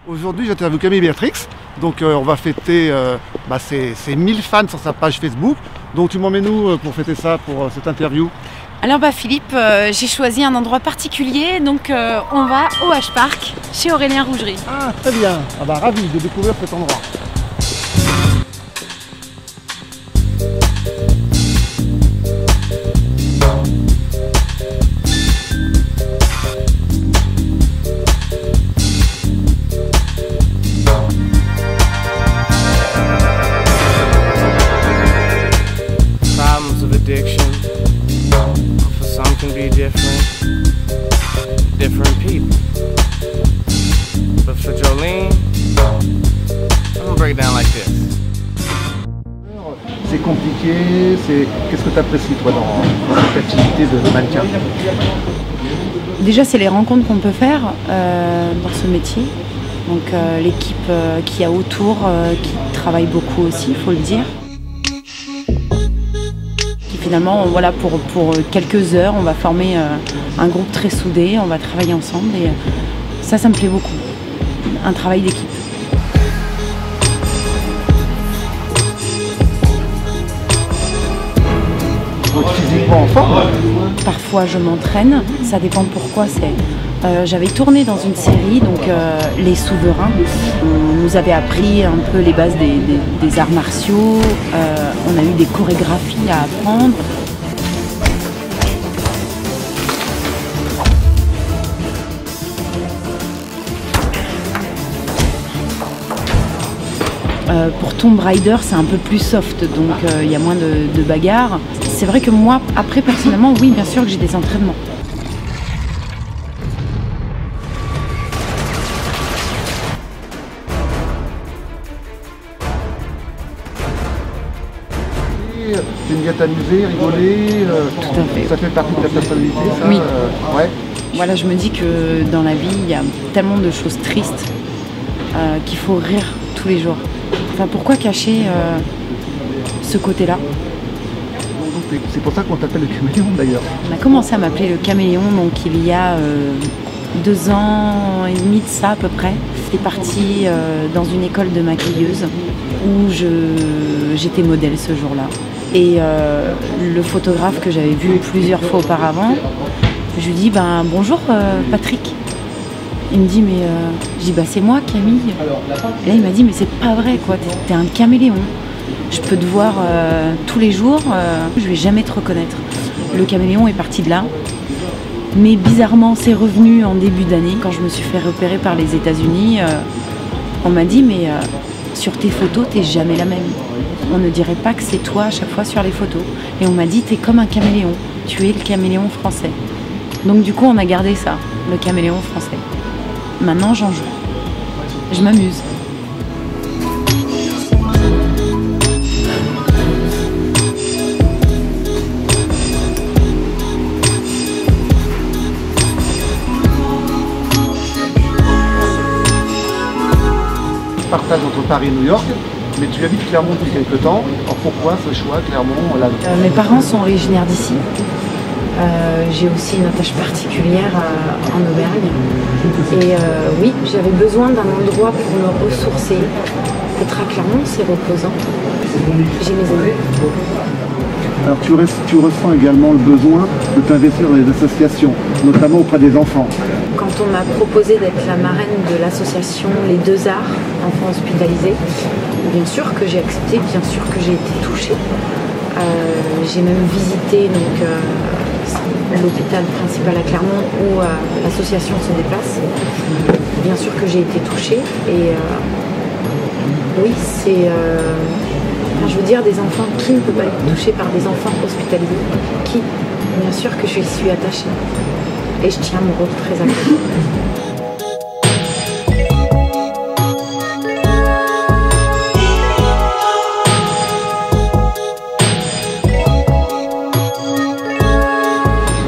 Aujourd'hui, j'interviewe Camille Béatrix. Donc, on va fêter ses 1000 fans sur sa page Facebook. Donc, tu m'emmènes où pour fêter ça, pour cette interview? Alors Philippe, j'ai choisi un endroit particulier, donc on va au H-Park, chez Aurélien Rougerie. Ah, très bien. Ravi de découvrir cet endroit. Problems of addiction. For some can be different people. But for Jolene, I'm gonna break it down like this. C'est compliqué, qu'est-ce que tu apprécies toi dans cette activité de mannequin? Déjà, c'est les rencontres qu'on peut faire dans ce métier. Donc l'équipe qu'il y a autour, qui travaille beaucoup aussi, il faut le dire. Finalement, voilà, pour quelques heures, on va former un groupe très soudé, on va travailler ensemble et ça me plaît beaucoup. Un travail d'équipe. Physiquement en forme? Parfois, je m'entraîne, ça dépend pourquoi c'est. J'avais tourné dans une série, donc Les Souverains. On nous avait appris un peu les bases des arts martiaux. On a eu des chorégraphies à apprendre. Pour Tomb Raider, c'est un peu plus soft, donc il y a moins de bagarres. C'est vrai que moi, après, personnellement, oui, bien sûr que j'ai des entraînements. Tu aimes bien t'amuser, rigoler, Tout à fait. Ça fait partie de ta personnalité, ça? Oui. Ouais. Voilà, je me dis que dans la vie, il y a tellement de choses tristes qu'il faut rire tous les jours. Enfin, pourquoi cacher ce côté-là? C'est pour ça qu'on t'appelle le caméléon d'ailleurs. On a commencé à m'appeler le caméléon, donc il y a 2 ans et demi de ça à peu près. J'étais partie dans une école de maquilleuse où j'étais modèle ce jour-là. Et le photographe que j'avais vu plusieurs fois auparavant, je lui dis bonjour Patrick. Il me dit je dis c'est moi Camille. Et là il m'a dit mais c'est pas vrai quoi, t'es un caméléon. Je peux te voir tous les jours, je vais jamais te reconnaître. Le caméléon est parti de là. Mais bizarrement c'est revenu en début d'année quand je me suis fait repérer par les États-Unis. On m'a dit mais sur tes photos t'es jamais la même. On ne dirait pas que c'est toi à chaque fois sur les photos. Et on m'a dit t'es comme un caméléon, tu es le caméléon français. Donc du coup on a gardé ça, le caméléon français. Maintenant j'en joue, je m'amuse. Partage entre Paris et New York, mais tu habites Clermont depuis quelques temps. Alors pourquoi ce choix, Clermont là? Mes parents sont originaires d'ici. J'ai aussi une attache particulière en Auvergne. Et oui, j'avais besoin d'un endroit pour me ressourcer. Être à Clermont, c'est reposant. J'ai mes amis. Alors tu ressens également le besoin de t'investir dans les associations, notamment auprès des enfants. Quand on m'a proposé d'être la marraine de l'association Les Deux Arts, enfants hospitalisés, bien sûr que j'ai accepté, bien sûr que j'ai été touchée. J'ai même visité l'hôpital principal à Clermont où l'association se déplace. Bien sûr que j'ai été touchée et oui, c'est... je veux dire, des enfants, qui ne peut pas être touché par des enfants hospitalisés? Qui? Bien sûr que je suis attachée. Et je tiens mon rôle très à cœur.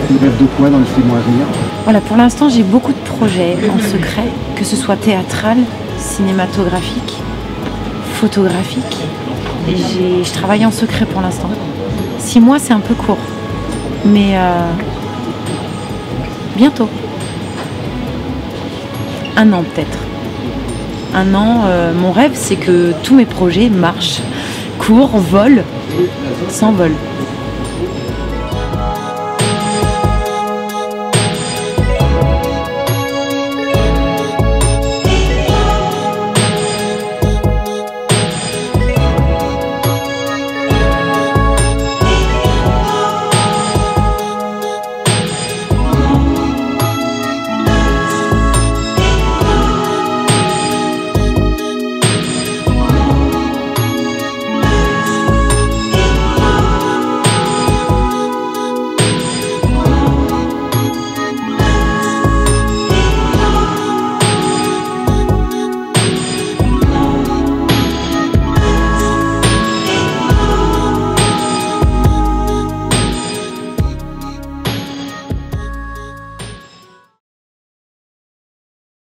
Tu rêves de quoi dans les 6 mois à venir? Voilà, pour l'instant, j'ai beaucoup de projets en secret, que ce soit théâtral, cinématographique, photographique. Et je travaille en secret pour l'instant. 6 mois, c'est un peu court. Mais bientôt. 1 an peut-être. un an, mon rêve c'est que tous mes projets marchent, courent, volent, s'envolent.